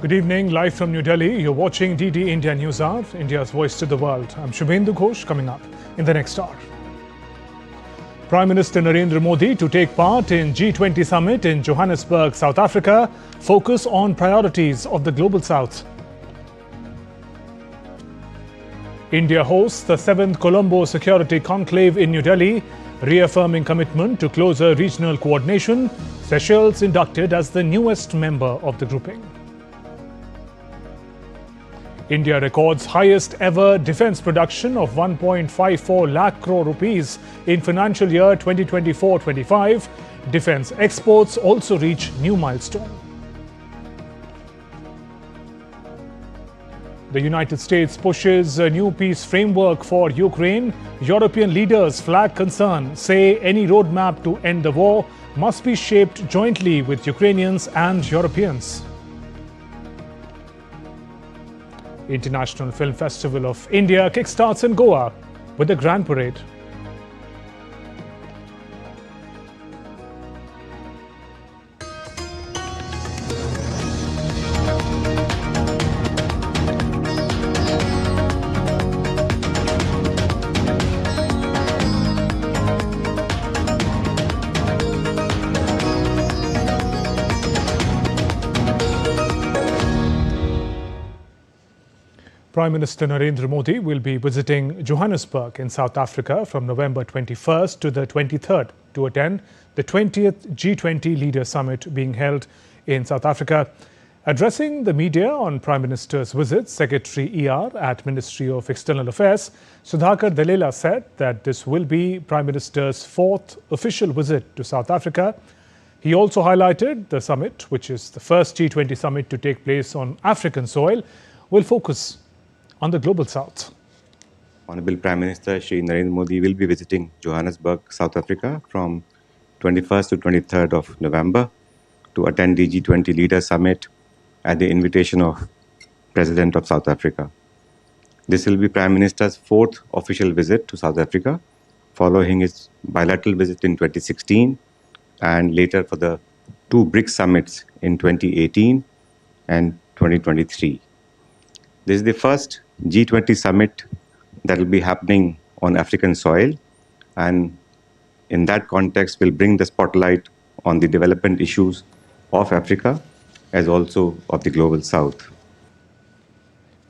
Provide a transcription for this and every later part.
Good evening, live from New Delhi. You're watching DD India Newshour, India's voice to the world. I'm Shubhendu Ghosh, coming up in the next hour. Prime Minister Narendra Modi to take part in G20 Summit in Johannesburg, South Africa. Focus on priorities of the Global South. India hosts the 7th Colombo Security Conclave in New Delhi, reaffirming commitment to closer regional coordination. Seychelles inducted as the newest member of the grouping. India records highest ever defence production of 1.54 lakh crore rupees in financial year 2024-25. Defence exports also reach new milestone. The United States pushes a new peace framework for Ukraine. European leaders flag concern, say any roadmap to end the war must be shaped jointly with Ukrainians and Europeans. International Film Festival of India kickstarts in Goa with a grand parade. Prime Minister Narendra Modi will be visiting Johannesburg in South Africa from November 21st to the 23rd to attend the 20th G20 Leader Summit being held in South Africa. Addressing the media on Prime Minister's visit, Secretary ER at Ministry of External Affairs, Sudhakar Dalela said that this will be Prime Minister's 4th official visit to South Africa. He also highlighted the summit, which is the first G20 summit to take place on African soil, will focus on the Global South. Honorable Prime Minister Shri Narendra Modi will be visiting Johannesburg, South Africa from 21st to 23rd of November to attend the G20 Leader Summit at the invitation of President of South Africa. This will be Prime Minister's 4th official visit to South Africa, following his bilateral visit in 2016 and later for the 2 BRICS summits in 2018 and 2023. This is the first G20 summit that will be happening on African soil, and in that context will bring the spotlight on the development issues of Africa as also of the Global South.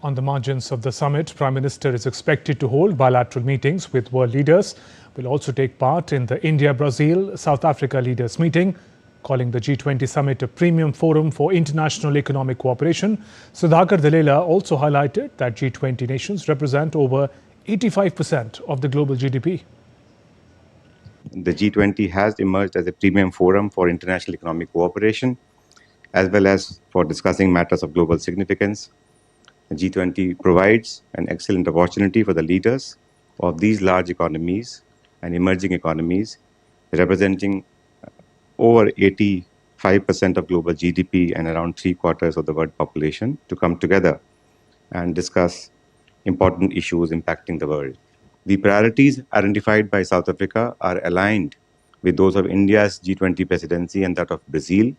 On the margins of the summit, Prime Minister is expected to hold bilateral meetings with world leaders. Will also take part in the India-Brazil-South Africa leaders meeting, calling the G20 Summit a premium forum for international economic cooperation. Sudhakar Dalela also highlighted that G20 nations represent over 85% of the global GDP. The G20 has emerged as a premium forum for international economic cooperation, as well as for discussing matters of global significance. The G20 provides an excellent opportunity for the leaders of these large economies and emerging economies, representing over 85% of global GDP and around 3/4 of the world population, to come together and discuss important issues impacting the world. The priorities identified by South Africa are aligned with those of India's G20 presidency and that of Brazil,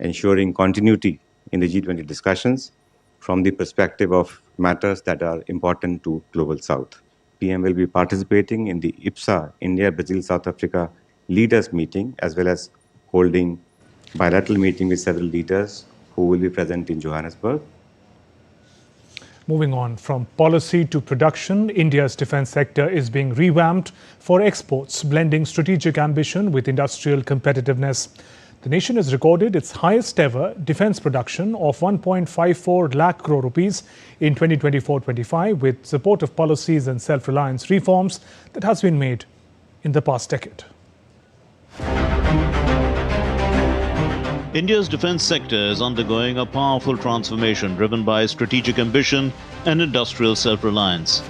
ensuring continuity in the G20 discussions from the perspective of matters that are important to Global South. PM will be participating in the IFFI, India-Brazil-South Africa leaders meeting, as well as holding bilateral meeting with several leaders who will be present in Johannesburg. Moving on from policy to production, India's defence sector is being revamped for exports, blending strategic ambition with industrial competitiveness. The nation has recorded its highest ever defence production of 1.54 lakh crore rupees in 2024-25 with support of policies and self-reliance reforms that has been made in the past decade. India's defence sector is undergoing a powerful transformation driven by strategic ambition and industrial self-reliance.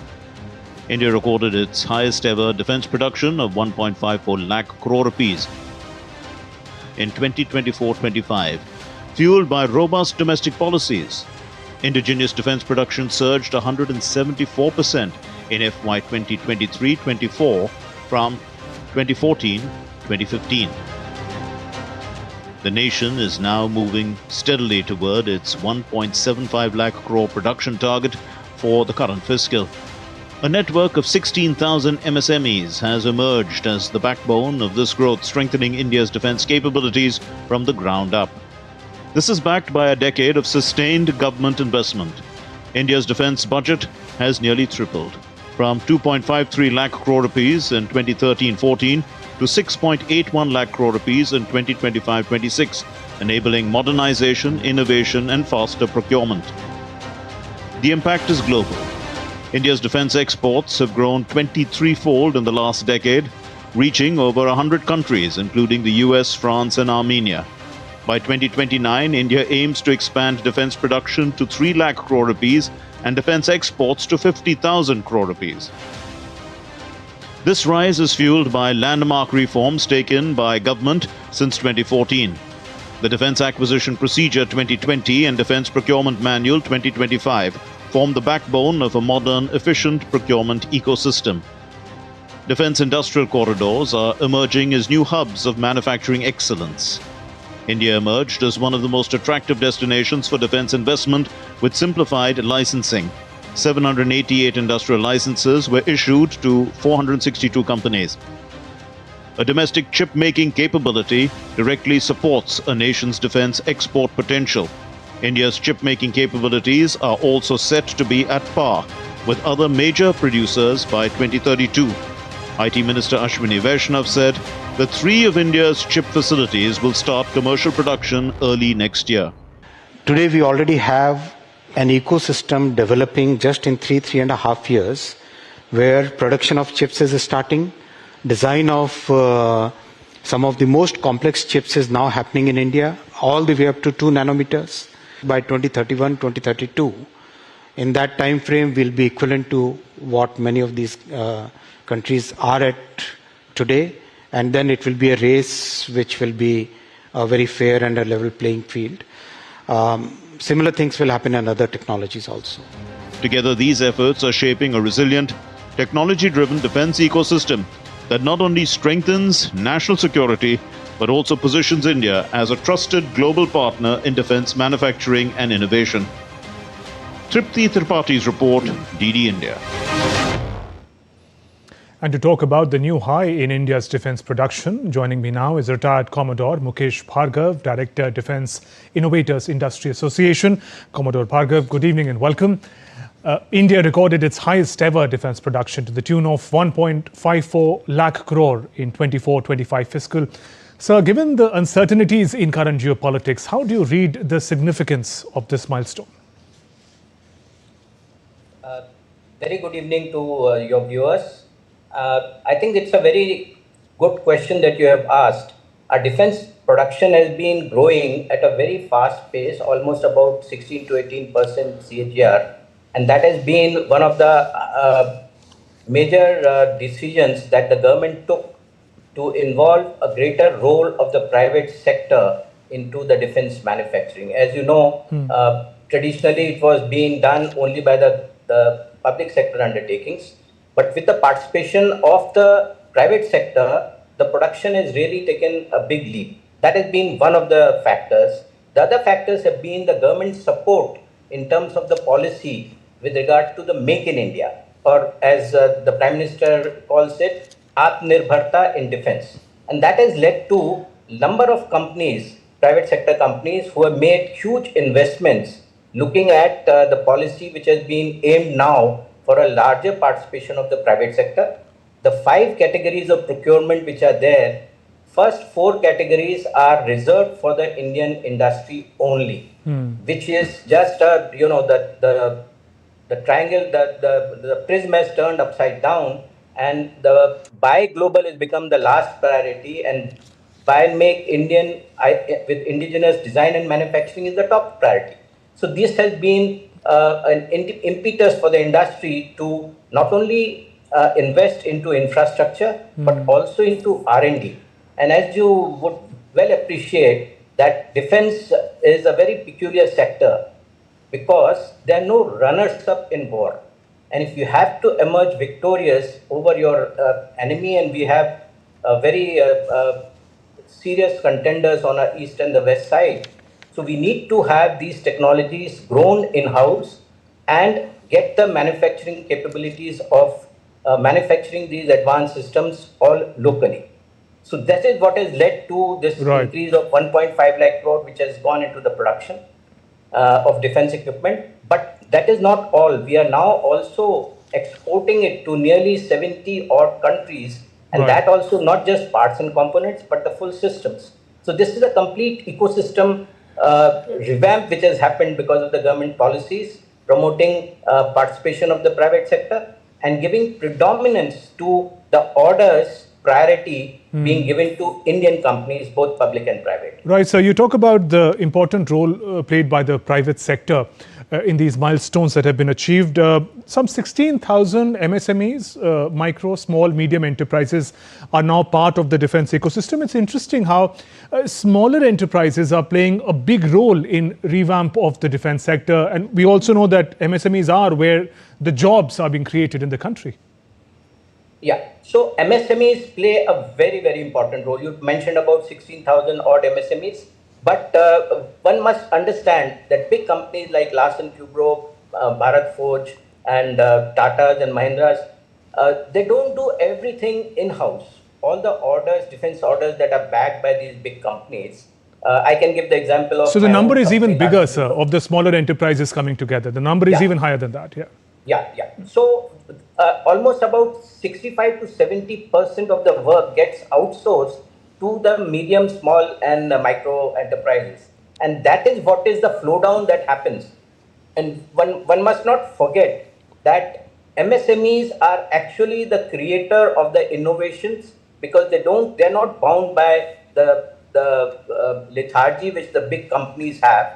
India recorded its highest ever defence production of 1.54 lakh crore rupees in 2024-25, fueled by robust domestic policies. Indigenous defence production surged 174% in FY 2023-24 from 2014-2015. The nation is now moving steadily toward its 1.75 lakh crore production target for the current fiscal. A network of 16,000 MSMEs has emerged as the backbone of this growth, strengthening India's defense capabilities from the ground up. This is backed by a decade of sustained government investment. India's defense budget has nearly tripled, from 2.53 lakh crore rupees in 2013-14 to 6.81 lakh crore rupees in 2025-26, enabling modernization, innovation, and faster procurement. The impact is global. India's defense exports have grown 23-fold in the last decade, reaching over 100 countries, including the US, France, and Armenia. By 2029, India aims to expand defense production to 3 lakh crore rupees and defense exports to 50,000 crore rupees. This rise is fueled by landmark reforms taken by government since 2014. The Defense Acquisition Procedure 2020 and Defense Procurement Manual 2025 form the backbone of a modern, efficient procurement ecosystem. Defense industrial corridors are emerging as new hubs of manufacturing excellence. India emerged as one of the most attractive destinations for defense investment with simplified licensing. 788 industrial licenses were issued to 462 companies. A domestic chip-making capability directly supports a nation's defense export potential. India's chip-making capabilities are also set to be at par with other major producers by 2032. IT Minister Ashwini Vaishnav said that 3 of India's chip facilities will start commercial production early next year. Today we already have an ecosystem developing just in 3.5 years, where production of chips is starting. Design of some of the most complex chips is now happening in India, all the way up to 2 nanometers. By 2031, 2032, in that time frame, will be equivalent to what many of these countries are at today, and then it will be a race which will be a very fair and a level playing field. Similar things will happen in other technologies also. Together, these efforts are shaping a resilient, technology-driven defense ecosystem that not only strengthens national security, but also positions India as a trusted global partner in defense manufacturing and innovation. Tripti Tripaঠি's report, DD India. And to talk about the new high in India's defense production, joining me now is retired Commodore Mukesh Bhargav, Director, Defense Innovators Industry Association. Commodore Bhargav, good evening and welcome. India recorded its highest ever defense production to the tune of 1.54 lakh crore in 24-25 fiscal. Sir, given the uncertainties in current geopolitics, how do you read the significance of this milestone? Very good evening to your viewers. I think it's a very good question that you have asked. Our defense production has been growing at a very fast pace, almost about 16 to 18% CAGR. And that has been one of the major decisions that the government took to involve a greater role of the private sector into the defense manufacturing. As you know, traditionally it was being done only by the public sector undertakings. But with the participation of the private sector, the production has really taken a big leap. That has been one of the factors. The other factors have been the government support in terms of the policy with regard to the Make in India, or as the Prime Minister calls it, Atmanirbharta in defense. And that has led to number of companies, private sector companies, who have made huge investments looking at the policy which has been aimed now for a larger participation of the private sector. The 5 categories of procurement which are there, first 4 categories are reserved for the Indian industry only, which is just the triangle, the prism has turned upside down, and the buy global has become the last priority, and buy and make Indian with indigenous design and manufacturing is the top priority. So this has been an impetus for the industry to not only invest into infrastructure, but also into R&D. And as you would well appreciate, that defense is a very peculiar sector because there are no runners-up in war. And if you have to emerge victorious over your enemy, and we have a very serious contenders on our east and the west side. So we need to have these technologies grown in-house and get the manufacturing capabilities of manufacturing these advanced systems all locally. So that is what has led to this increase of 1.5 lakh crore, which has gone into the production of defense equipment. But that is not all. We are now also exporting it to nearly 70 odd countries, and that also not just parts and components, but the full systems. So this is a complete ecosystem revamp which has happened because of the government policies promoting participation of the private sector and giving predominance to the orders priority being given to Indian companies, both public and private. Right. So you talk about the important role played by the private sector in these milestones that have been achieved. Some 16,000 MSMEs, micro, small, medium enterprises are now part of the defense ecosystem. It's interesting how smaller enterprises are playing a big role in revamp of the defense sector. And we also know that MSMEs are where the jobs are being created in the country. Yeah, so MSMEs play a very, very important role. You mentioned about 16,000 odd MSMEs, but one must understand that big companies like Larsen Kubro, Bharat Forge, and Tatas and Mahindras, they don't do everything in-house. All the orders, defense orders that are backed by these big companies, I can give the example of... So the number is even bigger, sir, of the smaller enterprises coming together. The number is even higher than that, Yeah. So almost about 65 to 70% of the work gets outsourced to the medium, small and micro enterprises. And that is what is the flow down that happens. And one must not forget that MSMEs are actually the creator of the innovations because they're not bound by the lethargy which the big companies have.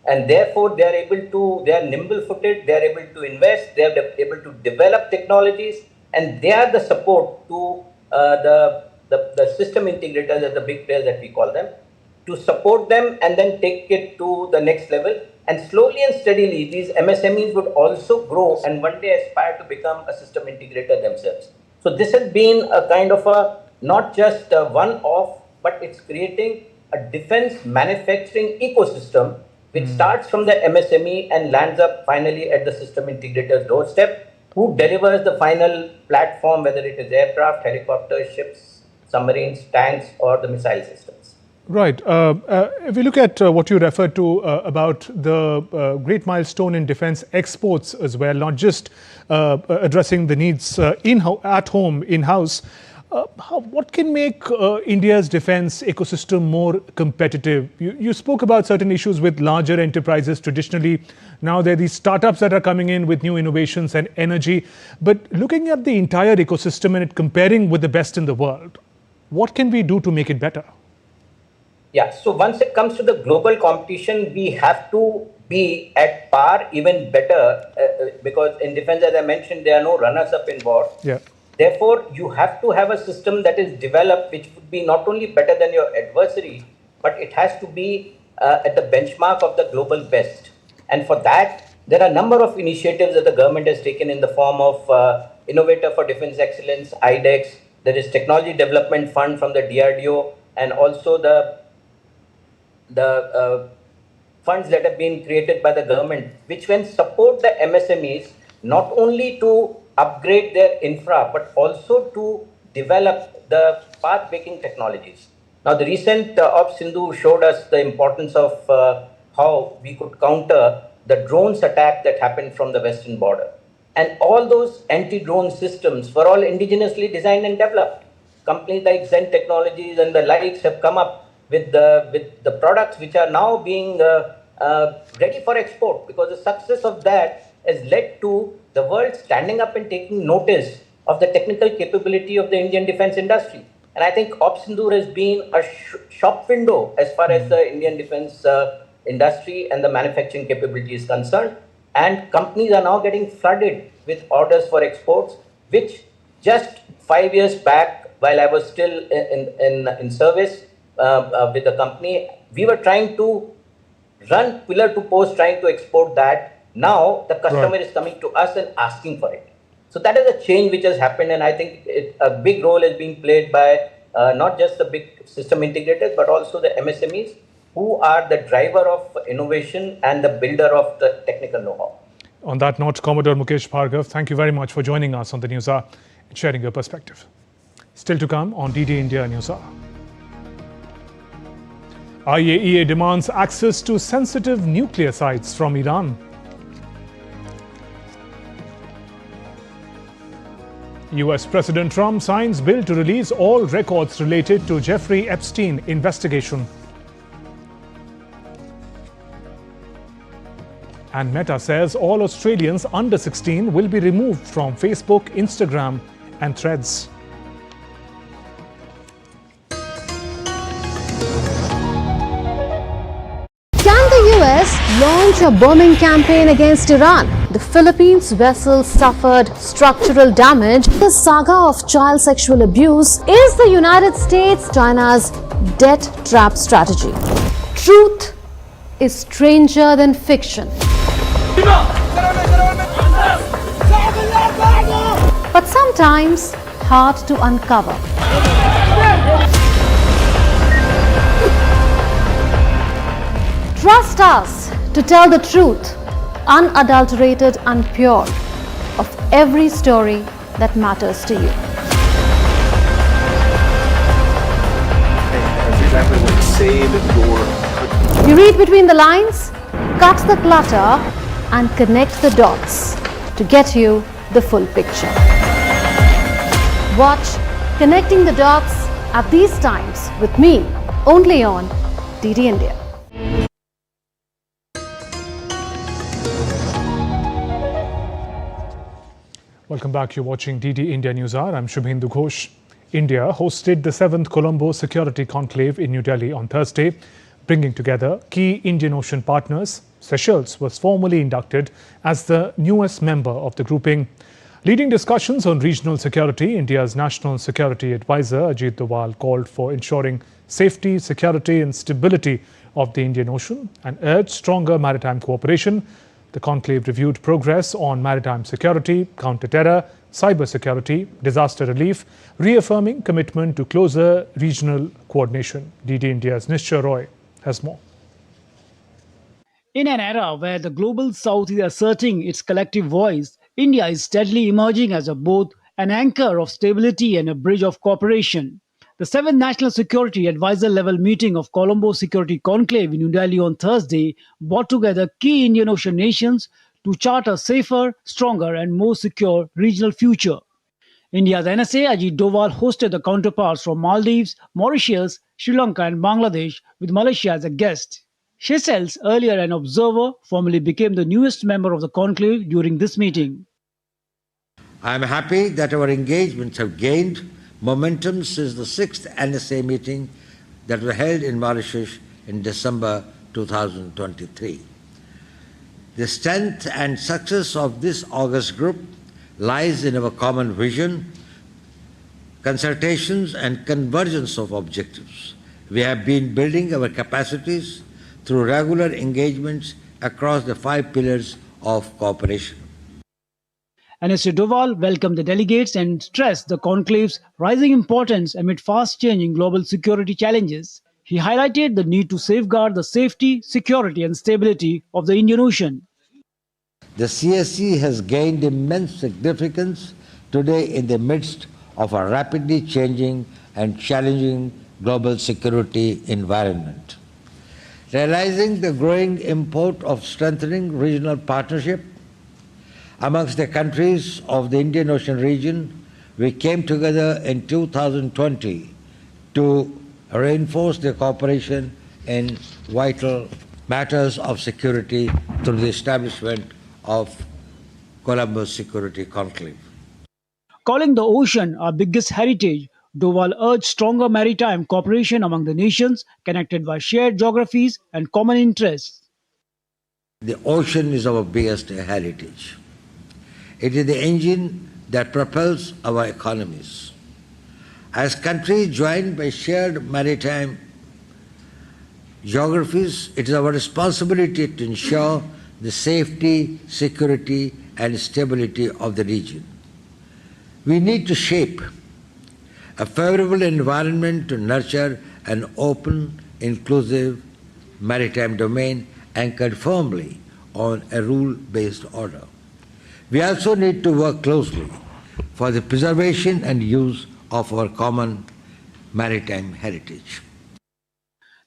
And therefore, they are nimble-footed, they are able to invest, they are able to develop technologies, and they are the support to the system integrators, as the big players that we call them, to support them and then take it to the next level. And slowly and steadily, these MSMEs would also grow and one day aspire to become a system integrator themselves. So this has been a kind of a, not just a one-off, but it's creating a defense manufacturing ecosystem which starts from the MSME and lands up finally at the system integrator's doorstep, who delivers the final platform, whether it is aircraft, helicopters, ships, submarines, tanks, or the missile systems. Right. If we look at what you referred to about the great milestone in defense exports as well, not just addressing the needs at home, in-house, what can make India's defense ecosystem more competitive? You spoke about certain issues with larger enterprises traditionally. Now there are these startups that are coming in with new innovations and energy. But looking at the entire ecosystem and it comparing with the best in the world, what can we do to make it better? Yeah, so once it comes to the global competition, we have to be at par, even better, because in defense, as I mentioned, there are no runners-up in war. Yeah. Therefore, you have to have a system that is developed which would be not only better than your adversary, but it has to be at the benchmark of the global best. And for that, there are a number of initiatives that the government has taken in the form of Innovator for Defense Excellence, IDEX. There is Technology Development Fund from the DRDO, and also the funds that have been created by the government, which can support the MSMEs not only to upgrade their infra, but also to develop the path-making technologies. Now, the recent Ops Sindhu showed us the importance of how we could counter the drones attack that happened from the western border. And all those anti-drone systems were all indigenously designed and developed. Companies like Zen Technologies and the likes have come up with the products which are now being ready for export, because the success of that has led to the world standing up and taking notice of the technical capability of the Indian defense industry. And I think Ops Sindhu has been a shop window as far as the Indian defense industry and the manufacturing capability is concerned. And companies are now getting flooded with orders for exports, which just 5 years back, while I was still in service with the company, we were trying to run pillar to post, trying to export that. Now the customer is coming to us and asking for it. So that is a change which has happened, and I think a big role is being played by not just the big system integrators, but also the MSMEs, who are the driver of innovation and the builder of the technical know-how. On that note, Commodore Mukesh Bhargav, thank you very much for joining us on the News Hour and sharing your perspective. Still to come on DD India News Hour. IAEA demands access to sensitive nuclear sites from Iran. US President Trump signs bill to release all records related to Jeffrey Epstein investigation. And Meta says all Australians under 16 will be removed from Facebook, Instagram and Threads. Can the US launch a bombing campaign against Iran? The Philippines vessel suffered structural damage. The saga of child sexual abuse is the United States China's debt trap strategy. Truth is stranger than fiction. But sometimes hard to uncover. Trust us to tell the truth, unadulterated and pure, of every story that matters to you. You read between the lines, cut the clutter, and connect the dots to get you the full picture. Watch Connecting the Dots at these times with me, only on DD India. Welcome back. You're watching DD India News Hour. I'm Shubhendu Ghosh. India hosted the 7th Colombo Security Conclave in New Delhi on Thursday, bringing together key Indian Ocean partners. Seychelles was formally inducted as the newest member of the grouping. Leading discussions on regional security, India's National Security Advisor Ajit Doval called for ensuring safety, security and stability of the Indian Ocean and urged stronger maritime cooperation. The conclave reviewed progress on maritime security, counter-terror, cyber-security, disaster relief, reaffirming commitment to closer regional coordination. DD India's Nishcha Roy has more. In an era where the global south is asserting its collective voice, India is steadily emerging as both an anchor of stability and a bridge of cooperation. The 7th National Security Advisor level meeting of Colombo Security Conclave in New Delhi on Thursday brought together key Indian Ocean nations to chart a safer, stronger and more secure regional future. India's NSA Ajit Doval hosted the counterparts from Maldives, Mauritius, Sri Lanka and Bangladesh, with Malaysia as a guest. Seychelles, earlier an observer, formally became the newest member of the conclave during this meeting. I am happy that our engagements have gained momentum since the 6th NSA meeting that was held in Mauritius in December 2023. The strength and success of this august group lies in our common vision, consultations and convergence of objectives. We have been building our capacities through regular engagements across the 5 pillars of cooperation. NSA Doval welcomed the delegates and stressed the conclave's rising importance amid fast-changing global security challenges. He highlighted the need to safeguard the safety, security and stability of the Indian Ocean. The CSC has gained immense significance today in the midst of a rapidly changing and challenging global security environment. Realizing the growing import of strengthening regional partnership amongst the countries of the Indian Ocean region, we came together in 2020 to reinforce the cooperation in vital matters of security through the establishment of Colombo Security Conclave. Calling the ocean our biggest heritage, Doval urged stronger maritime cooperation among the nations connected by shared geographies and common interests. The ocean is our biggest heritage. It is the engine that propels our economies. As countries joined by shared maritime geographies, it is our responsibility to ensure the safety, security, and stability of the region. We need to shape a favorable environment to nurture an open, inclusive maritime domain anchored firmly on a rule-based order. We also need to work closely for the preservation and use of our common maritime heritage.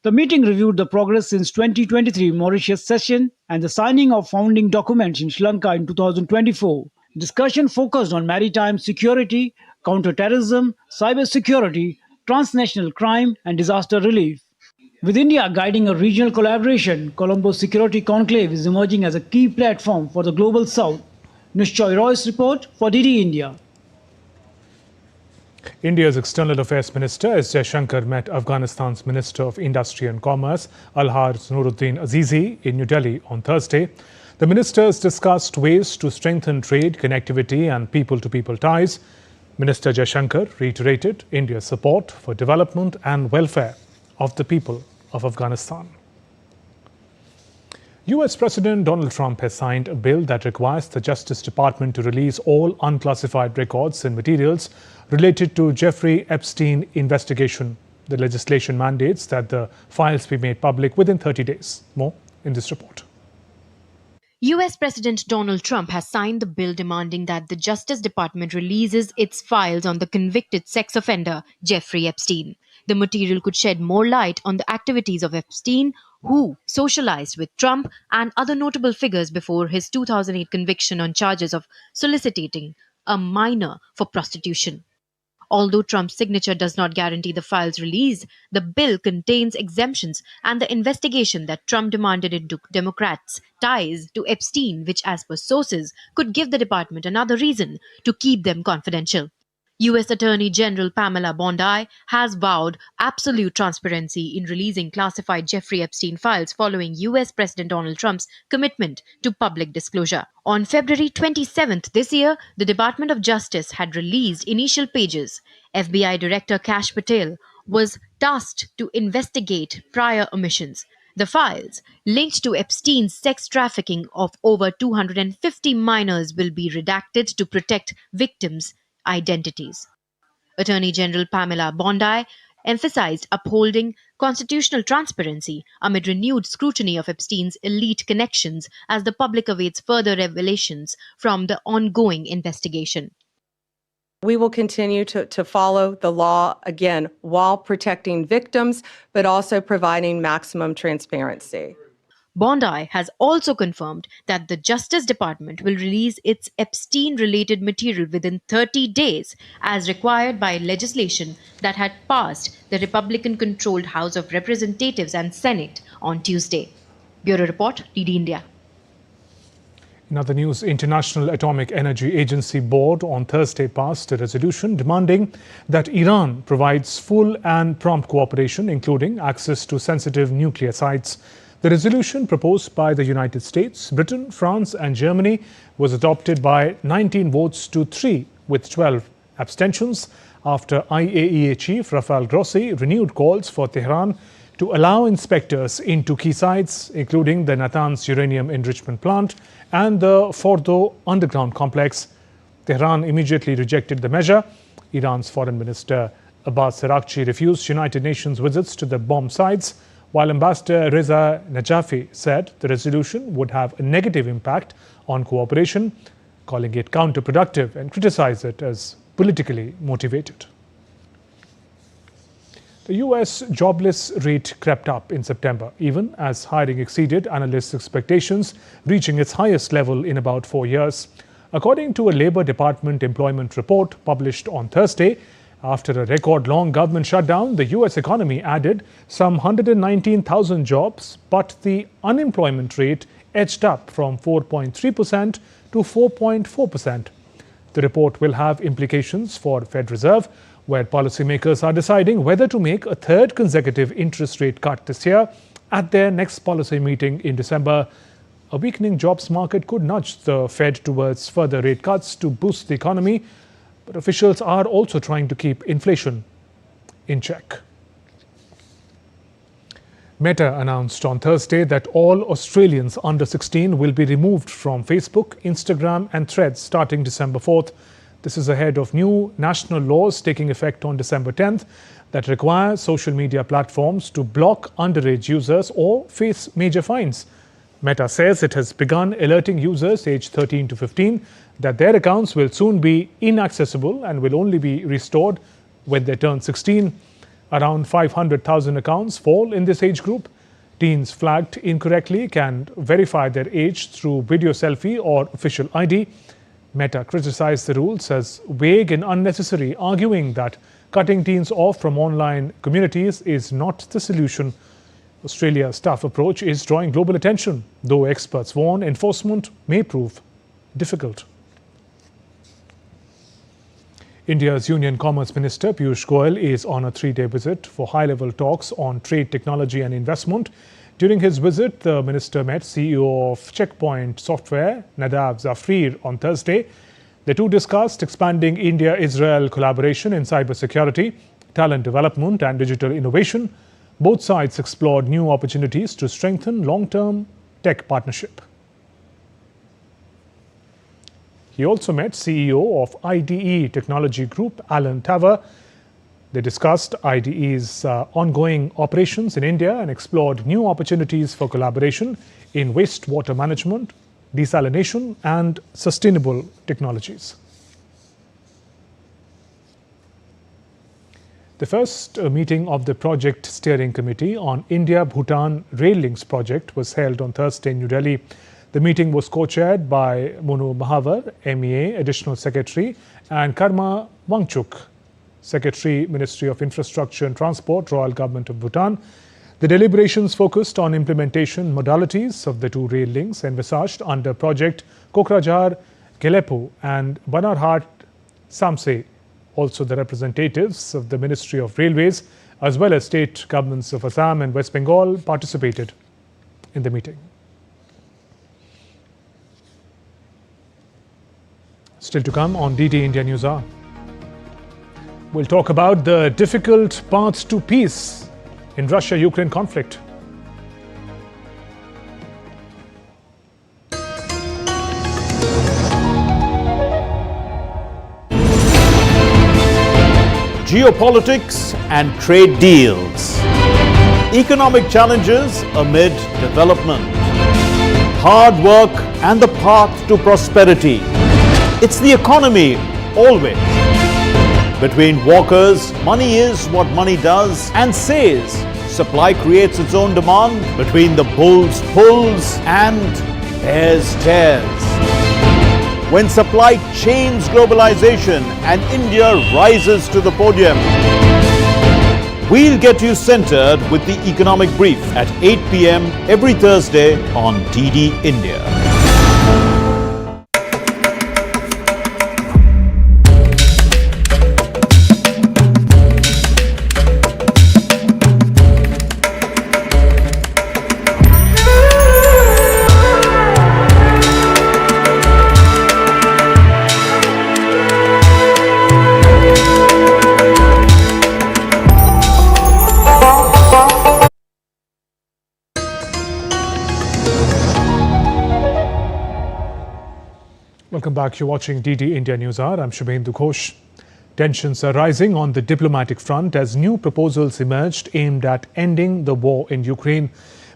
The meeting reviewed the progress since 2023 Mauritius session and the signing of founding documents in Sri Lanka in 2024. Discussion focused on maritime security, counter-terrorism, cyber-security, transnational crime and disaster relief. With India guiding a regional collaboration, Colombo's Security Conclave is emerging as a key platform for the Global South. Nishchoy Roy's report for DD India. India's External Affairs Minister S. Jaishankar met Afghanistan's Minister of Industry and Commerce, Alharz Nuruddin Azizi, in New Delhi on Thursday. The ministers discussed ways to strengthen trade, connectivity and people-to-people ties. Minister Jaishankar reiterated India's support for development and welfare of the people of Afghanistan. US President Donald Trump has signed a bill that requires the Justice Department to release all unclassified records and materials related to Jeffrey Epstein investigation. The legislation mandates that the files be made public within 30 days. More in this report. US President Donald Trump has signed the bill demanding that the Justice Department releases its files on the convicted sex offender Jeffrey Epstein. The material could shed more light on the activities of Epstein, who socialized with Trump and other notable figures before his 2008 conviction on charges of soliciting a minor for prostitution. Although Trump's signature does not guarantee the file's release, the bill contains exemptions and the investigation that Trump demanded into Democrats' ties to Epstein, which, as per sources, could give the department another reason to keep them confidential. U.S. Attorney General Pamela Bondi has vowed absolute transparency in releasing classified Jeffrey Epstein files following U.S. President Donald Trump's commitment to public disclosure. On February 27th this year, the Department of Justice had released initial pages. FBI Director Kash Patel was tasked to investigate prior omissions. The files linked to Epstein's sex trafficking of over 250 minors will be redacted to protect victims' identities. Attorney General Pamela Bondi emphasized upholding constitutional transparency amid renewed scrutiny of Epstein's elite connections as the public awaits further revelations from the ongoing investigation. We will continue to follow the law, again, while protecting victims, but also providing maximum transparency. Bondi has also confirmed that the Justice Department will release its Epstein-related material within 30 days, as required by legislation that had passed the Republican-controlled House of Representatives and Senate on Tuesday. Bureau Report, DD India. In other news, International Atomic Energy Agency Board on Thursday passed a resolution demanding that Iran provides full and prompt cooperation, including access to sensitive nuclear sites. The resolution proposed by the United States, Britain, France and Germany was adopted by 19 votes to 3 with 12 abstentions after IAEA Chief Rafael Grossi renewed calls for Tehran to allow inspectors into key sites, including the Natanz uranium enrichment plant and the Fordo underground complex. Tehran immediately rejected the measure. Iran's Foreign Minister Abbas Araghchi refused United Nations visits to the bomb sites, while Ambassador Reza Najafi said the resolution would have a negative impact on cooperation, calling it counterproductive and criticized it as politically motivated. The US jobless rate crept up in September, even as hiring exceeded analysts' expectations, reaching its highest level in about 4 years. According to a Labour Department employment report published on Thursday, after a record-long government shutdown, the US economy added some 119,000 jobs, but the unemployment rate edged up from 4.3% to 4.4%. The report will have implications for Fed Reserve, where policymakers are deciding whether to make a third consecutive interest rate cut this year at their next policy meeting in December. A weakening jobs market could nudge the Fed towards further rate cuts to boost the economy, but officials are also trying to keep inflation in check. Meta announced on Thursday that all Australians under 16 will be removed from Facebook, Instagram and Threads starting December 4th. This is ahead of new national laws taking effect on December 10th that require social media platforms to block underage users or face major fines. Meta says it has begun alerting users aged 13 to 15 that their accounts will soon be inaccessible and will only be restored when they turn 16. Around 500,000 accounts fall in this age group. Teens flagged incorrectly can verify their age through video selfie or official ID. Meta criticized the rules as vague and unnecessary, arguing that cutting teens off from online communities is not the solution. Australia's tough approach is drawing global attention, though experts warn enforcement may prove difficult. India's Union Commerce Minister Piyush Goyal is on a 3-day visit for high-level talks on trade, technology and investment. During his visit, the minister met CEO of Checkpoint Software, Nadav Zafrir, on Thursday. The two discussed expanding India-Israel collaboration in cybersecurity, talent development and digital innovation. Both sides explored new opportunities to strengthen long-term tech partnership. He also met CEO of IDE Technology Group, Alan Taver. They discussed IDE's ongoing operations in India and explored new opportunities for collaboration in wastewater management, desalination and sustainable technologies. The first meeting of the Project Steering Committee on India-Bhutan Rail Links project was held on Thursday in New Delhi. The meeting was co-chaired by Monu Mahavar, MEA Additional Secretary, and Karma Wangchuk, Secretary, Ministry of Infrastructure and Transport, Royal Government of Bhutan. The deliberations focused on implementation modalities of the two rail links envisaged under Project Kokrajhar Gelepu and Banarhat Samse. Also, the representatives of the Ministry of Railways as well as state governments of Assam and West Bengal participated in the meeting. Still to come on DD India Newshour. We'll talk about the difficult path to peace in Russia-Ukraine conflict. Geopolitics and trade deals. Economic challenges amid development. Hard work and the path to prosperity. It's the economy, always. Between walkers, money is what money does and says. Supply creates its own demand. Between the bulls pulls and bears tears. When supply chains globalization and India rises to the podium. We'll get you centered with the economic brief at 8 p.m. every Thursday on DD India. Welcome back. You're watching DD India Newshour. I'm Shubhendu Ghosh. Tensions are rising on the diplomatic front as new proposals emerged aimed at ending the war in Ukraine.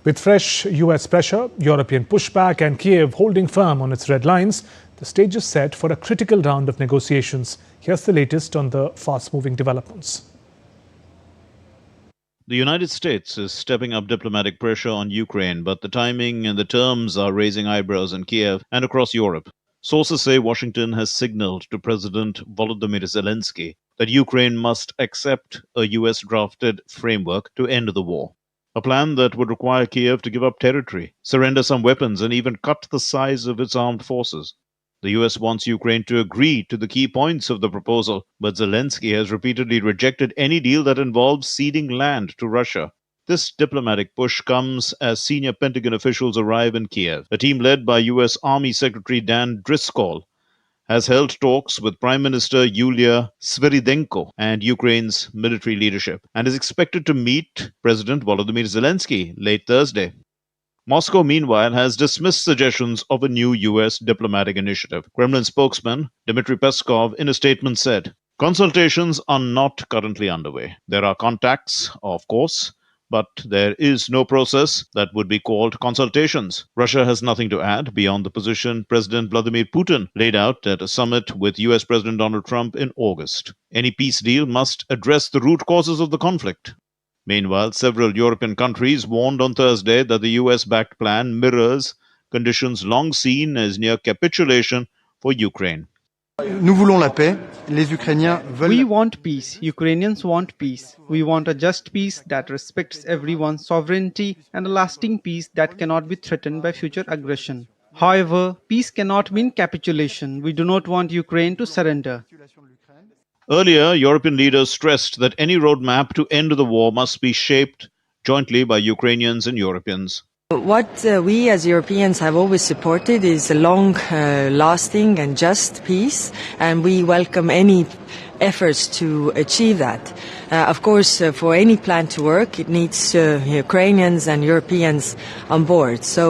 With fresh US pressure, European pushback and Kiev holding firm on its red lines, the stage is set for a critical round of negotiations. Here's the latest on the fast-moving developments. The United States is stepping up diplomatic pressure on Ukraine, but the timing and the terms are raising eyebrows in Kiev and across Europe. Sources say Washington has signaled to President Volodymyr Zelensky that Ukraine must accept a US-drafted framework to end the war. A plan that would require Kiev to give up territory, surrender some weapons, and even cut the size of its armed forces. The US wants Ukraine to agree to the key points of the proposal, but Zelensky has repeatedly rejected any deal that involves ceding land to Russia. This diplomatic push comes as senior Pentagon officials arrive in Kiev. A team led by US Army Secretary Dan Driscoll has held talks with Prime Minister Yulia Sviridenko and Ukraine's military leadership and is expected to meet President Volodymyr Zelensky late Thursday. Moscow, meanwhile, has dismissed suggestions of a new US diplomatic initiative. Kremlin spokesman Dmitry Peskov, in a statement, said, "Consultations are not currently underway. There are contacts, of course, but there is no process that would be called consultations." Russia has nothing to add beyond the position President Vladimir Putin laid out at a summit with US President Donald Trump in August. Any peace deal must address the root causes of the conflict. Meanwhile, several European countries warned on Thursday that the US-backed plan mirrors conditions long seen as near capitulation for Ukraine. Nous voulons la paix. Les Ukrainiens veulent. We want peace. Ukrainians want peace. We want a just peace that respects everyone's sovereignty and a lasting peace that cannot be threatened by future aggression. However, peace cannot mean capitulation. We do not want Ukraine to surrender. Earlier, European leaders stressed that any roadmap to end the war must be shaped jointly by Ukrainians and Europeans. What we as Europeans have always supported is a long-lasting and just peace, and we welcome any efforts to achieve that. Of course, for any plan to work, it needs Ukrainians and Europeans on board. So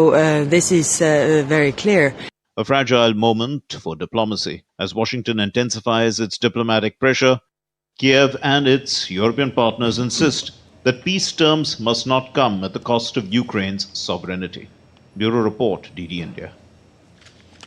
this is very clear. A fragile moment for diplomacy as Washington intensifies its diplomatic pressure. Kiev and its European partners insist that peace terms must not come at the cost of Ukraine's sovereignty. Bureau Report, DD India.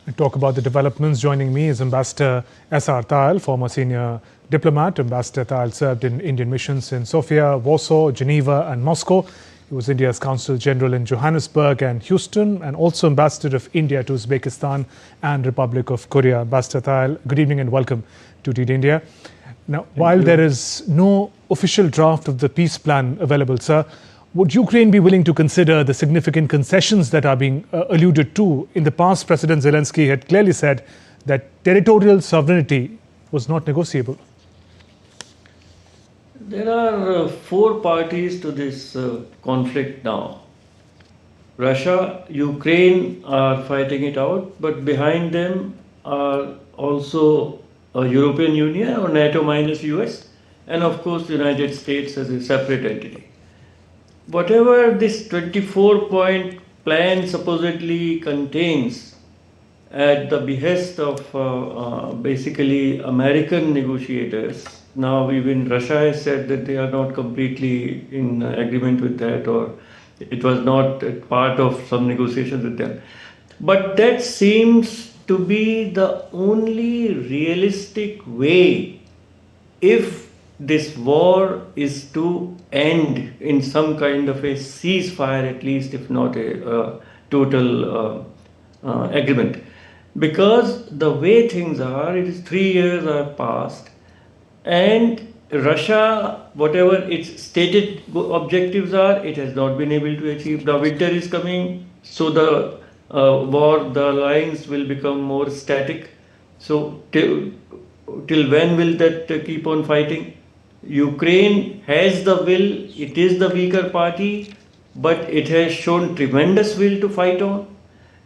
To talk about the developments, joining me is Ambassador S.R. Tayal, former senior diplomat. Ambassador Tayal served in Indian missions in Sofia, Warsaw, Geneva and Moscow. He was India's Consul General in Johannesburg and Houston, and also Ambassador of India to Uzbekistan and Republic of Korea. Ambassador Tayal, good evening and welcome to DD India. Now, while there is no official draft of the peace plan available, sir, would Ukraine be willing to consider the significant concessions that are being alluded to? In the past, President Zelensky had clearly said that territorial sovereignty was not negotiable. There are four parties to this conflict now. Russia, Ukraine are fighting it out, but behind them are also European Union or NATO minus US, and of course the United States as a separate entity. Whatever this 24-point plan supposedly contains, at the behest of basically American negotiators. Now even Russia has said that they are not completely in agreement with that, or it was not a part of some negotiations with them. But that seems to be the only realistic way if this war is to end in some kind of a ceasefire, at least, if not a total agreement. Because the way things are, it is 3 years are passed, and Russia, whatever its stated objectives are, it has not been able to achieve. The winter is coming, so the the lines will become more static. So till when will that keep on fighting? Ukraine has the will, it is the weaker party, but it has shown tremendous will to fight on,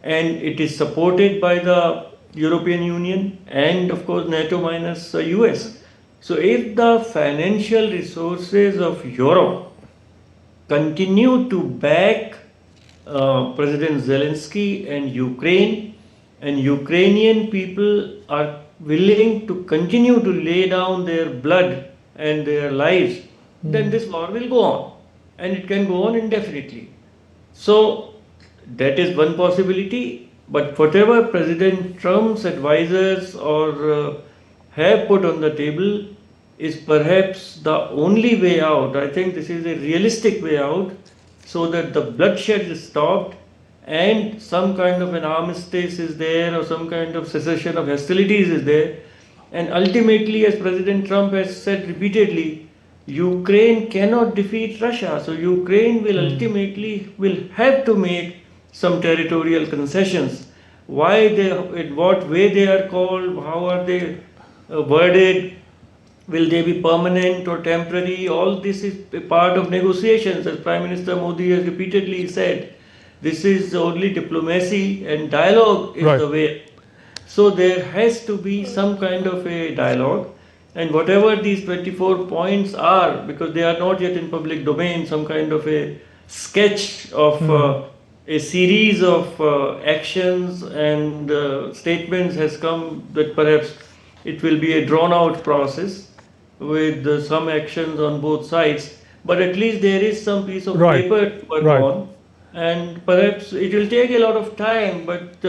and it is supported by the European Union and of course NATO minus US. So if the financial resources of Europe continue to back President Zelensky and Ukrainian people are willing to continue to lay down their blood and their lives, then this war will go on, and it can go on indefinitely. So that is one possibility, but whatever President Trump's advisors or have put on the table is perhaps the only way out. I think this is a realistic way out, so that the bloodshed is stopped and some kind of an armistice is there, or some kind of cessation of hostilities is there. And ultimately, as President Trump has said repeatedly, Ukraine cannot defeat Russia. So Ukraine will ultimately have to make some territorial concessions. Why they, in what way they are called, how are they worded, will they be permanent or temporary? All this is a part of negotiations, as Prime Minister Modi has repeatedly said. This is only diplomacy, and dialogue is the way. So there has to be some kind of a dialogue, and whatever these 24 points are, because they are not yet in public domain, some kind of a sketch of a series of actions and statements has come that perhaps it will be a drawn out process with some actions on both sides, but at least there is some piece of paper to work on, and perhaps it will take a lot of time, but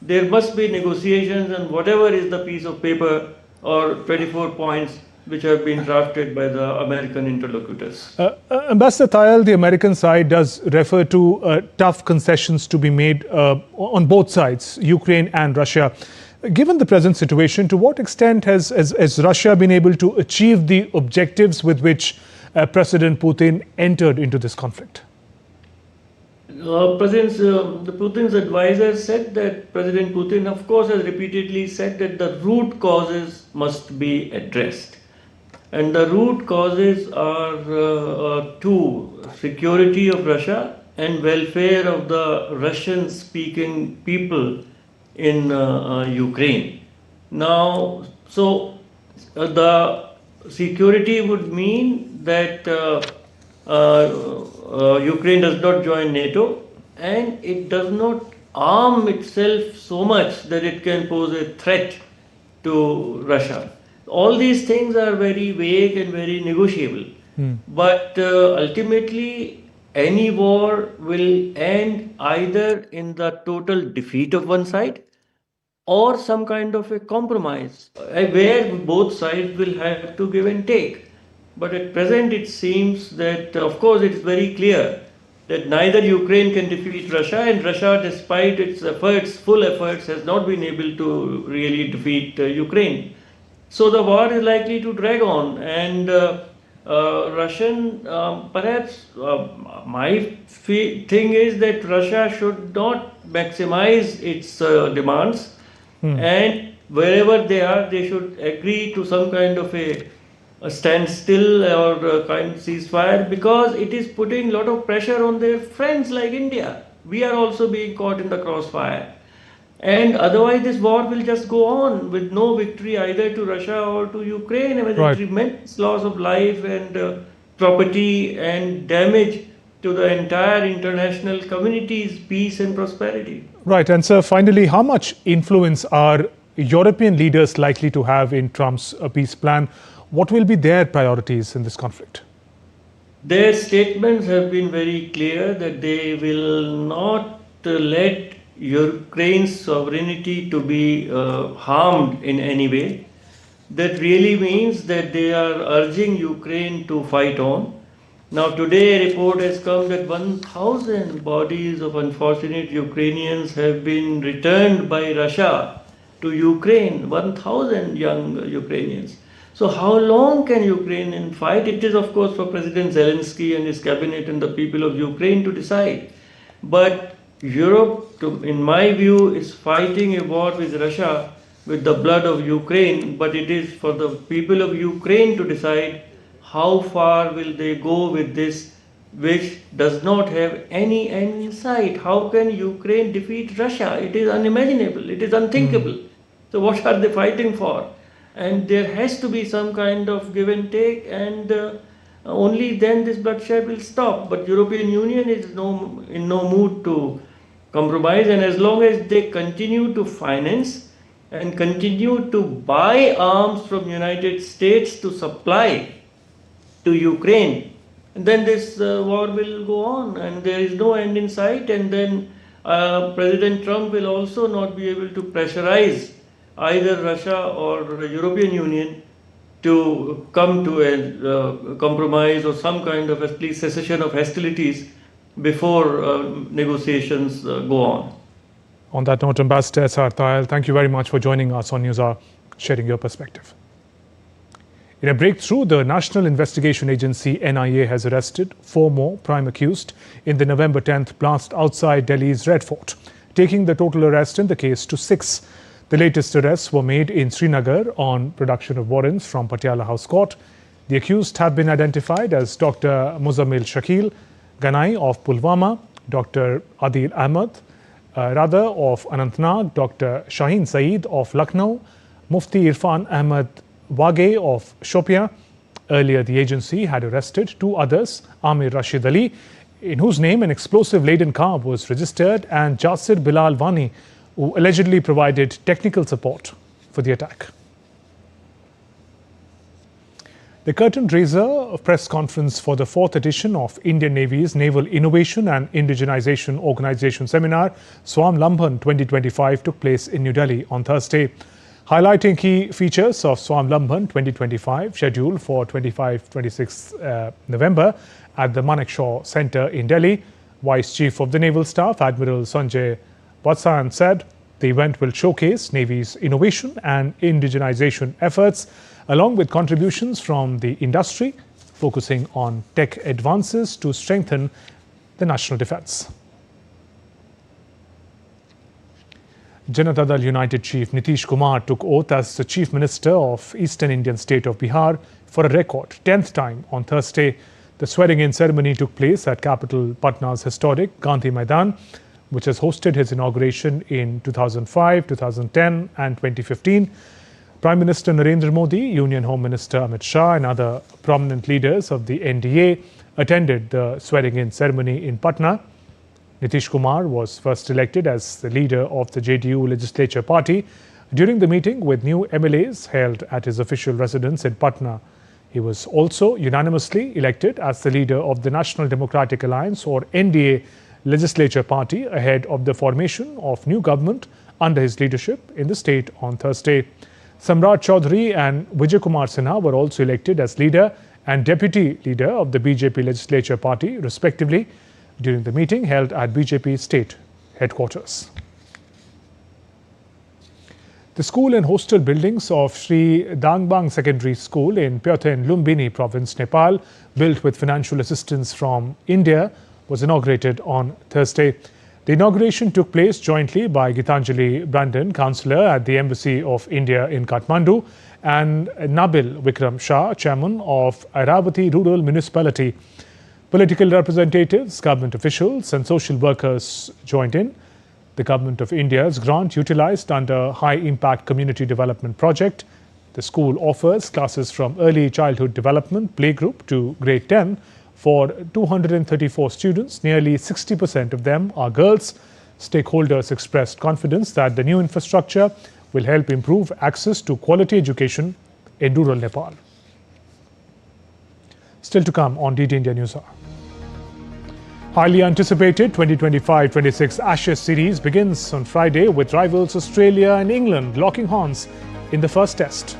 there must be negotiations, and whatever is the piece of paper or 24 points which have been drafted by the American interlocutors. Ambassador Tayal, the American side does refer to tough concessions to be made on both sides, Ukraine and Russia. Given the present situation, to what extent has Russia been able to achieve the objectives with which President Putin entered into this conflict? Putin's advisor said that President Putin, of course, has repeatedly said that the root causes must be addressed. And the root causes are two: security of Russia and welfare of the Russian-speaking people in Ukraine. Now, so the security would mean that Ukraine does not join NATO and it does not arm itself so much that it can pose a threat to Russia. All these things are very vague and very negotiable. But ultimately, any war will end either in the total defeat of one side or some kind of a compromise where both sides will have to give and take. But at present it seems that, of course, it is very clear that neither Ukraine can defeat Russia, and Russia, despite its efforts, full efforts, has not been able to really defeat Ukraine. So the war is likely to drag on, and perhaps my thing is that Russia should not maximize its demands, and wherever they are, they should agree to some kind of a standstill or a kind of ceasefire, because it is putting a lot of pressure on their friends like India. We are also being caught in the crossfire. And otherwise this war will just go on with no victory either to Russia or to Ukraine. I mean, tremendous loss of life and property and damage to the entire international community's peace and prosperity. Right. And sir, finally, how much influence are European leaders likely to have in Trump's peace plan? What will be their priorities in this conflict? Their statements have been very clear that they will not let Ukraine's sovereignty to be harmed in any way. That really means that they are urging Ukraine to fight on. Now today a report has come that 1,000 bodies of unfortunate Ukrainians have been returned by Russia to Ukraine, 1,000 young Ukrainians. So how long can Ukraine fight? It is of course for President Zelensky and his cabinet and the people of Ukraine to decide. But Europe, in my view, is fighting a war with Russia with the blood of Ukraine, but it is for the people of Ukraine to decide how far will they go with this, which does not have any end in sight. How can Ukraine defeat Russia? It is unimaginable. It is unthinkable. So what are they fighting for? And there has to be some kind of give and take, and only then this bloodshed will stop. But European Union is in no mood to compromise, and as long as they continue to finance and continue to buy arms from United States to supply to Ukraine, then this war will go on, and there is no end in sight. And then President Trump will also not be able to pressurize either Russia or the European Union to come to a compromise or some kind of at least cessation of hostilities before negotiations go on. On that note, Ambassador S.R. Tayal, thank you very much for joining us on NewsHour, sharing your perspective. In a breakthrough, the National Investigation Agency NIA has arrested 4 more prime accused in the November 10th blast outside Delhi's Red Fort, taking the total arrest in the case to 6. The latest arrests were made in Srinagar on production of warrants from Patiala House Court. The accused have been identified as Dr. Muzammil Shakil Ganai of Pulwama, Dr. Adil Ahmed Radha of Anantnag, Dr. Shaheen Saeed of Lucknow, Mufti Irfan Ahmed Wage of Shopia. Earlier, the agency had arrested 2 others, Amir Rashid Ali in whose name an explosive-laden car was registered, and Jasir Bilal Wani, who allegedly provided technical support for the attack. The curtain raiser press conference for the 4th edition of Indian Navy's Naval Innovation and Indigenization Organization Seminar, Swamlambhan 2025, took place in New Delhi on Thursday. Highlighting key features of Swamlambhan 2025, scheduled for 25-26 November at the Manekshaw Centre in Delhi, Vice Chief of the Naval Staff, Admiral Sanjay Vatsan, said the event will showcase Navy's innovation and indigenization efforts, along with contributions from the industry, focusing on tech advances to strengthen the national defence. Janata Dal United Chief Nitish Kumar took oath as the Chief Minister of Eastern Indian state of Bihar for a record 10th time on Thursday. The swearing-in ceremony took place at capital Patna's historic Gandhi Maidan, which has hosted his inauguration in 2005, 2010 and 2015. Prime Minister Narendra Modi, Union Home Minister Amit Shah and other prominent leaders of the NDA attended the swearing-in ceremony in Patna. Nitish Kumar was first elected as the leader of the JDU legislature party during the meeting with new MLAs held at his official residence in Patna. He was also unanimously elected as the leader of the National Democratic Alliance or NDA legislature party ahead of the formation of new government under his leadership in the state on Thursday. Samrat Chaudhary and Vijay Kumar Sinha were also elected as leader and deputy leader of the BJP legislature party, respectively, during the meeting held at BJP state headquarters. The school and hostel buildings of Sri Dangbang Secondary School in Pyothen, Lumbini province, Nepal, built with financial assistance from India, was inaugurated on Thursday. The inauguration took place jointly by Gitanjali Brandon, councillor at the Embassy of India in Kathmandu, and Nabil Vikram Shah, chairman of Airavati Rural Municipality. Political representatives, government officials and social workers joined in. The Government of India's grant utilized under High Impact Community Development Project. The school offers classes from early childhood development playgroup to grade 10 for 234 students. Nearly 60% of them are girls. Stakeholders expressed confidence that the new infrastructure will help improve access to quality education in rural Nepal. Still to come on DD India Newshour. Highly anticipated 2025-26 Ashes series begins on Friday with rivals Australia and England locking horns in the first test.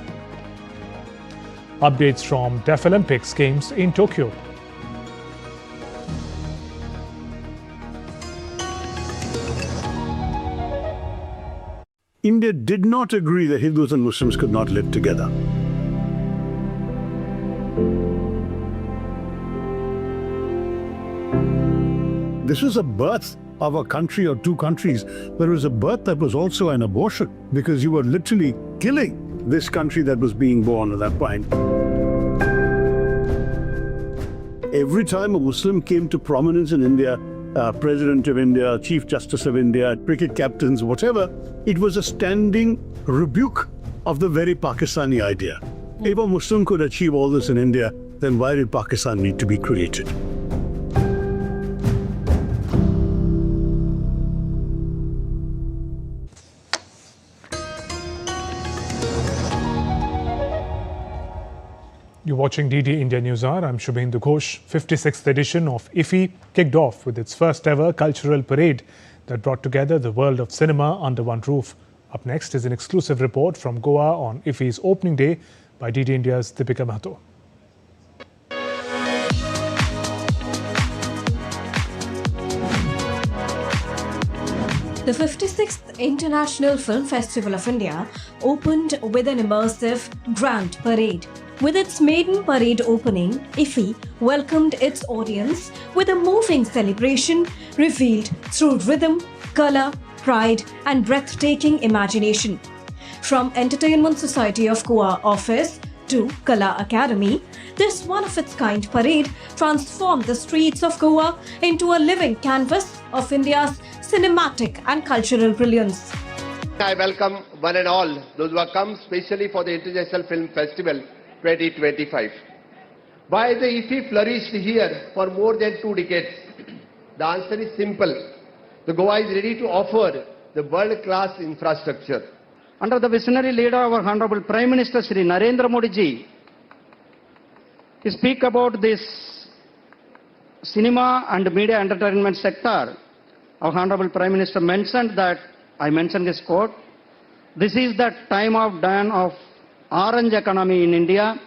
Updates from Deaflympics games in Tokyo. India did not agree that Hindus and Muslims could not live together. This was a birth of a country or two countries, but it was a birth that was also an abortion, because you were literally killing this country that was being born at that point. Every time a Muslim came to prominence in India, President of India, Chief Justice of India, cricket captains, whatever, it was a standing rebuke of the very Pakistani idea. If a Muslim could achieve all this in India, then why did Pakistan need to be created? You're watching DD India Newshour. I'm Shubhendu Ghosh. 56th edition of IFFI kicked off with its first ever cultural parade that brought together the world of cinema under one roof. Up next is an exclusive report from Goa on IFFI's opening day by DD India's Deepika Mahato. The 56th International Film Festival of India opened with an immersive grand parade. With its maiden parade opening, IFFI welcomed its audience with a moving celebration revealed through rhythm, colour, pride and breathtaking imagination. From Entertainment Society of Goa office to Kala Academy, this one-of-its-kind parade transformed the streets of Goa into a living canvas of India's cinematic and cultural brilliance. I welcome one and all those who have come specially for the International Film Festival 2025. Why the IFFI flourished here for more than 2 decades? The answer is simple. The Goa is ready to offer the world-class infrastructure. Under the visionary leader of our Honorable Prime Minister Shri Narendra Modi ji, he speak about this cinema and media entertainment sector. Our Honorable Prime Minister mentioned that, I mentioned this quote, this is the time of dawn of orange economy in India.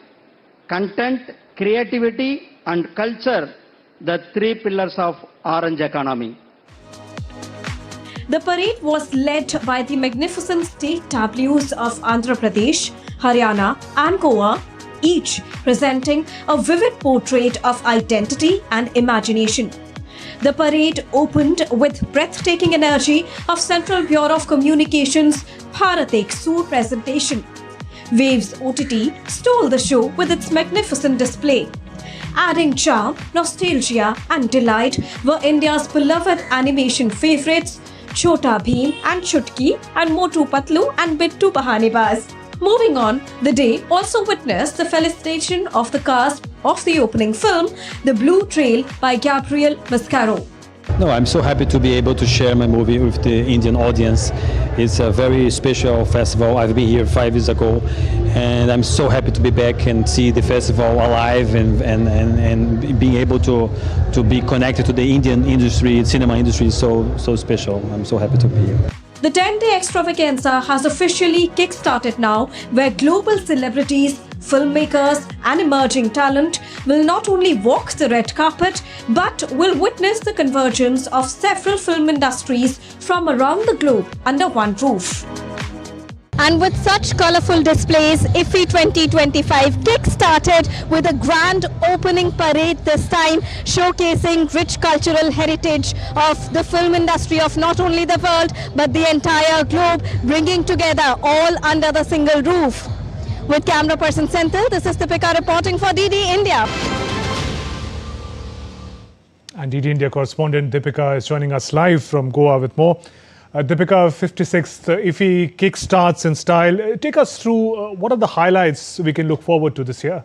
Content, creativity and culture, the 3 pillars of orange economy. The parade was led by the magnificent state tableaus of Andhra Pradesh, Haryana and Goa, each presenting a vivid portrait of identity and imagination. The parade opened with breathtaking energy of Central Bureau of Communications Bharat Ek Sur presentation. Waves OTT stole the show with its magnificent display. Adding charm, nostalgia and delight were India's beloved animation favourites Chota Bheem and Chutki and Motu Patlu and Bittu Bahanebaz. Moving on, the day also witnessed the felicitation of the cast of the opening film, The Blue Trail by Gabriel Mascaro. No, I'm so happy to be able to share my movie with the Indian audience. It's a very special festival. I've been here 5 years ago, and I'm so happy to be back and see the festival alive and being able to be connected to the Indian industry, cinema industry is so special. I'm so happy to be here. The 10-day extravaganza has officially kick-started now, where global celebrities, filmmakers and emerging talent will not only walk the red carpet, but will witness the convergence of several film industries from around the globe under one roof. And with such colourful displays, IFFI 2025 kick-started with a grand opening parade this time, showcasing rich cultural heritage of the film industry of not only the world, but the entire globe, bringing together all under the single roof. With camera person Senthil, this is Deepika reporting for DD India. And DD India correspondent Deepika is joining us live from Goa with more. Deepika, 56th IFFI kick-starts in style. Take us through what are the highlights we can look forward to this year?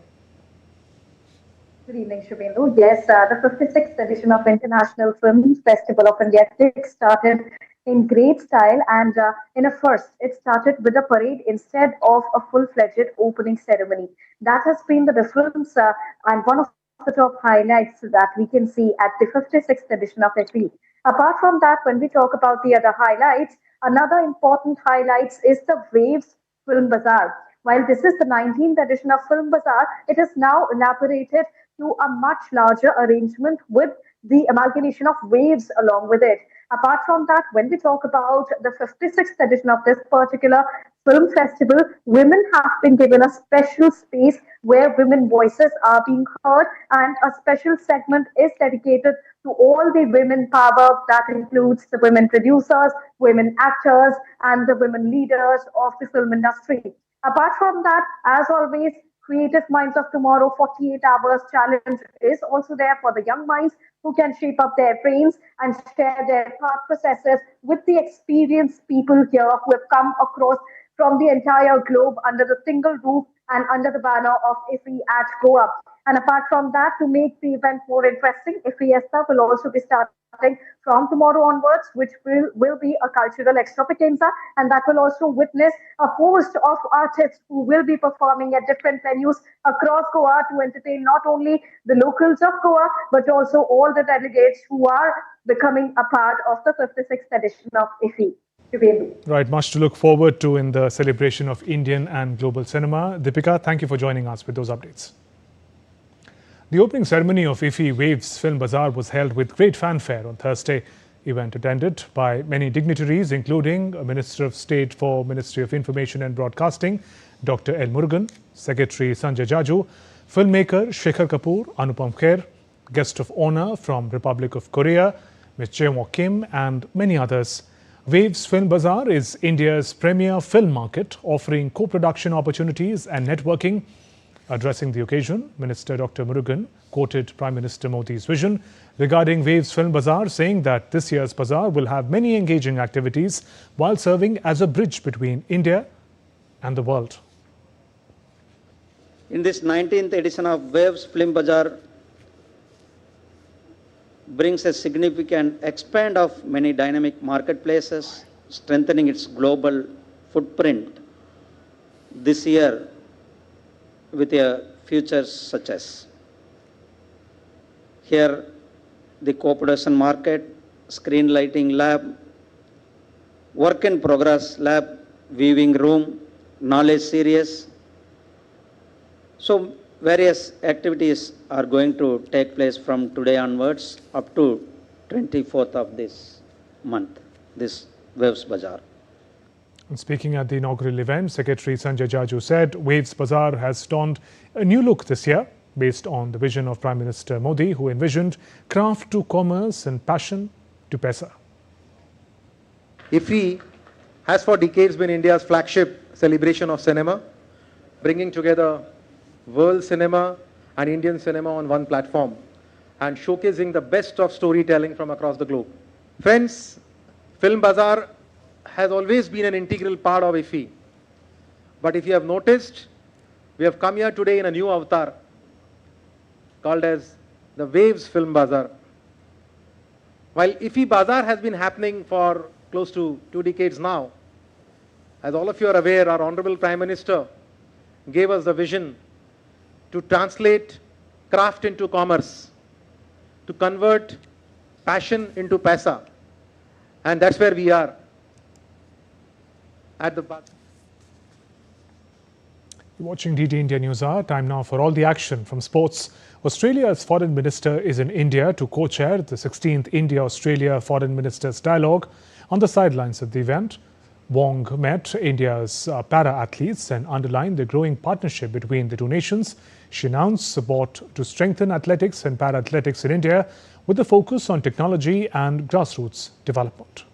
Good evening, Shubhendu. Yes, the 56th edition of International Film Festival of India kick-started in great style, and in a first, it started with a parade instead of a full-fledged opening ceremony. That has been the difference and one of the top highlights that we can see at the 56th edition of IFFI. Apart from that, when we talk about the other highlights, another important highlight is the Waves Film Bazaar. While this is the 19th edition of Film Bazaar, it is now elaborated to a much larger arrangement with the amalgamation of waves along with it. Apart from that, when we talk about the 56th edition of this particular film festival, women have been given a special space where women voices are being heard, and a special segment is dedicated to all the women power that includes the women producers, women actors, and the women leaders of the film industry. Apart from that, as always, Creative Minds of Tomorrow 48 Hours Challenge is also there for the young minds who can shape up their brains and share their thought processes with the experienced people here who have come across from the entire globe under the single roof and under the banner of IFFI at Goa. And apart from that, to make the event more interesting, IFFI will also be starting from tomorrow onwards, which will be a cultural extravaganza, and that will also witness a host of artists who will be performing at different venues across Goa to entertain not only the locals of Goa, but also all the delegates who are becoming a part of the 56th edition of IFFI. Right, much to look forward to in the celebration of Indian and global cinema. Deepika, thank you for joining us with those updates. The opening ceremony of IFFI Waves Film Bazaar was held with great fanfare on Thursday. Event attended by many dignitaries, including Minister of State for Ministry of Information and Broadcasting, Dr. L. Murugan, Secretary Sanjay Jaju, filmmaker Shekhar Kapoor, Anupam Kher, guest of honor from Republic of Korea, Ms. Jae-Won Kim, and many others. Waves Film Bazaar is India's premier film market, offering co-production opportunities and networking. Addressing the occasion, Minister Dr. Murugan quoted Prime Minister Modi's vision regarding Waves Film Bazaar, saying that this year's bazaar will have many engaging activities while serving as a bridge between India and the world. In this 19th edition of Waves Film Bazaar brings a significant expand of many dynamic marketplaces, strengthening its global footprint this year with features such as here the co-production market, screen lighting lab, work in progress lab, weaving room, knowledge series. So various activities are going to take place from today onwards up to 24th of this month, this Waves Bazaar. And speaking at the inaugural event, Secretary Sanjay Jaju said Waves Bazaar has donned a new look this year based on the vision of Prime Minister Modi, who envisioned craft to commerce and passion to paisa. IFFI has for decades been India's flagship celebration of cinema, bringing together world cinema and Indian cinema on one platform and showcasing the best of storytelling from across the globe. Friends, Film Bazaar has always been an integral part of IFFI. But if you have noticed, we have come here today in a new avatar called as the Waves Film Bazaar. While IFFI Bazaar has been happening for close to 2 decades now, as all of you are aware, our Honorable Prime Minister gave us the vision to translate craft into commerce, to convert passion into paisa. And that's where we are at the bazaar. You're watching DD India Newshour. Time now for all the action from sports. Australia's foreign minister is in India to co-chair the 16th India-Australia Foreign Ministers Dialogue. On the sidelines of the event, Wong met India's para-athletes and underlined the growing partnership between the two nations. She announced support to strengthen athletics and para-athletics in India with a focus on technology and grassroots development.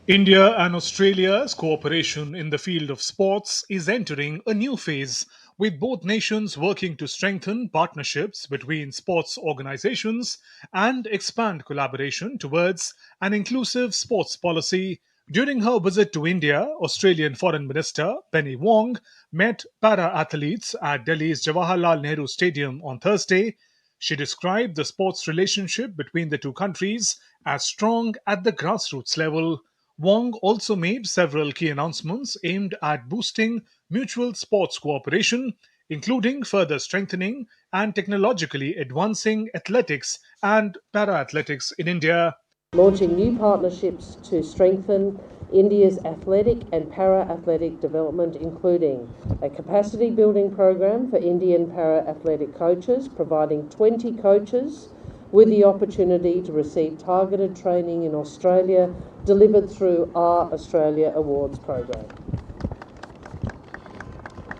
India and Australia's cooperation in the field of sports is entering a new phase, with both nations working to strengthen partnerships between sports organizations and expand collaboration towards an inclusive sports policy. During her visit to India, Australian Foreign Minister Penny Wong met para-athletes at Delhi's Jawaharlal Nehru Stadium on Thursday. She described the sports relationship between the two countries as strong at the grassroots level. Wong also made several key announcements aimed at boosting mutual sports cooperation, including further strengthening and technologically advancing athletics and para-athletics in India. Launching new partnerships to strengthen India's athletic and para-athletic development, including a capacity building program for Indian para-athletic coaches, providing 20 coaches with the opportunity to receive targeted training in Australia delivered through our Australia Awards program.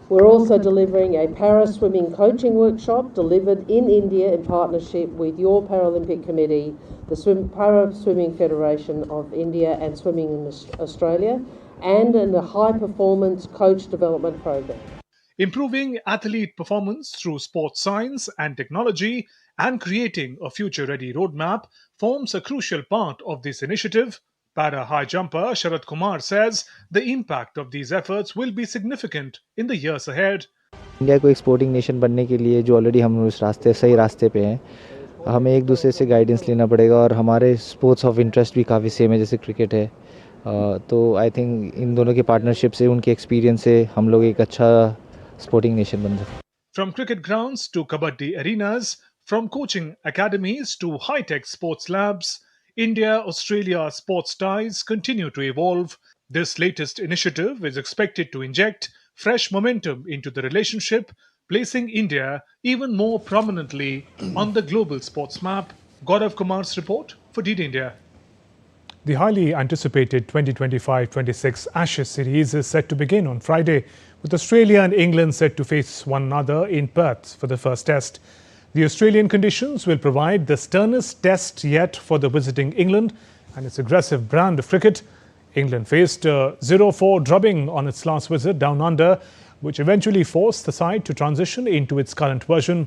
We're also delivering a para-swimming coaching workshop delivered in India in partnership with your Paralympic Committee, the Para-Swimming Federation of India and Swimming in Australia, and in the high-performance coach development program. Improving athlete performance through sports science and technology and creating a future-ready roadmap forms a crucial part of this initiative. Para-high jumper Sharad Kumar says the impact of these efforts will be significant in the years ahead. India को exporting nation बनने के लिए जो already हम उस सही रास्ते पे हैं, हमें एक दूसरे से गाइडेंस लेना पड़ेगा और हमारे स्पोर्ट्स ऑफ इंटरेस्ट भी काफ़ी सेम है, जैसे क्रिकेट है. तो आई थिंक इन दोनों के पार्टनरशिप से, उनके एक्सपीरियंस से हम लोग एक अच्छा स्पोर्टिंग नेशन बन सकते हैं. From cricket grounds to kabaddi arenas, from coaching academies to high-tech sports labs, India-Australia sports ties continue to evolve. This latest initiative is expected to inject fresh momentum into the relationship, placing India even more prominently on the global sports map. Gaurav Kumar's report for DD India. The highly anticipated 2025-26 Ashes series is set to begin on Friday, with Australia and England set to face one another in Perth for the first test. The Australian conditions will provide the sternest test yet for the visiting England and its aggressive brand of cricket. England faced a 0-4 drubbing on its last visit down under, which eventually forced the side to transition into its current version.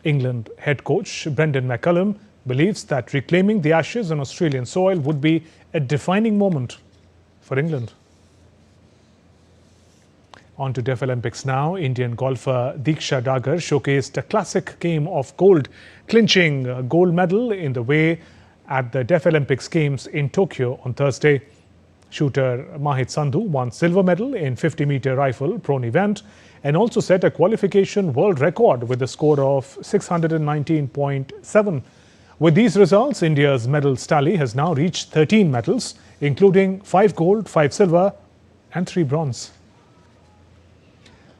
England head coach Brendan McCullum believes that reclaiming the Ashes on Australian soil would be a defining moment for England. On to Deaflympics now. Indian golfer Diksha Dagar showcased a classic game of gold, clinching a gold medal in the way at the Deaflympics Games in Tokyo on Thursday. Shooter Mahit Sandhu won silver medal in 50-meter rifle prone event and also set a qualification world record with a score of 619.7. With these results, India's medals tally has now reached 13 medals, including 5 gold, 5 silver and 3 bronze.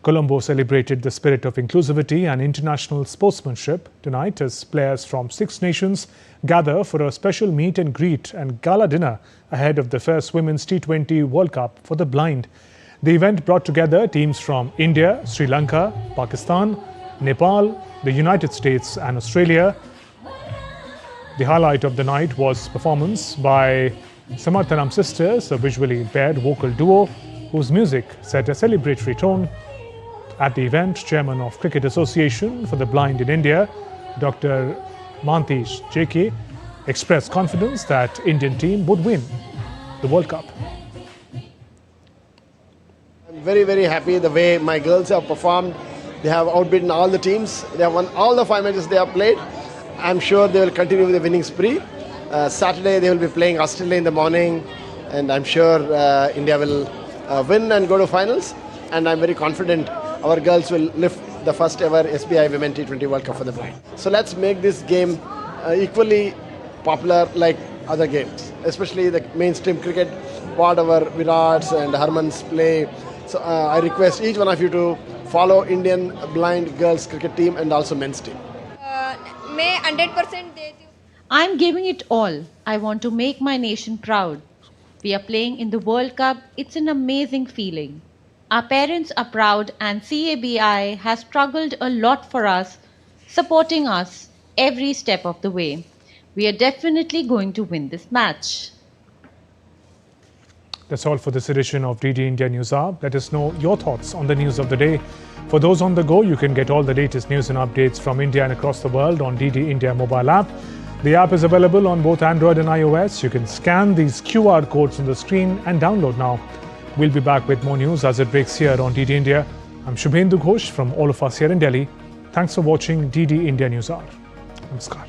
Colombo celebrated the spirit of inclusivity and international sportsmanship tonight as players from 6 nations gather for a special meet and greet and gala dinner ahead of the first Women's T20 World Cup for the blind. The event brought together teams from India, Sri Lanka, Pakistan, Nepal, the United States and Australia. The highlight of the night was performance by Samarthanam Sisters, a visually impaired vocal duo whose music set a celebratory tone. At the event, Chairman of Cricket Association for the Blind in India, Dr. Mantish JK, expressed confidence that Indian team would win the World Cup. I'm very, very happy the way my girls have performed. They have outbidden all the teams. They have won all the 5 matches they have played. I'm sure they will continue with the winning spree. Saturday they will be playing Australia in the morning, and I'm sure India will win and go to finals. And I'm very confident our girls will lift the first ever SBI Women T20 World Cup for the blind. So let's make this game equally popular like other games, especially the mainstream cricket, whatever Virats and Harman's play. So I request each one of you to follow Indian blind girls cricket team and also men's team. I'm giving it all. I want to make my nation proud. We are playing in the World Cup. It's an amazing feeling. Our parents are proud and CABI has struggled a lot for us, supporting us every step of the way. We are definitely going to win this match. That's all for this edition of DD India News Hour. Let us know your thoughts on the news of the day. For those on the go, you can get all the latest news and updates from India and across the world on DD India mobile app. The app is available on both Android and iOS. You can scan these QR codes on the screen and download now. We'll be back with more news as it breaks here on DD India. I'm Shubhendu Ghosh from all of us here in Delhi. Thanks for watching DD India News Hour. Namaskar.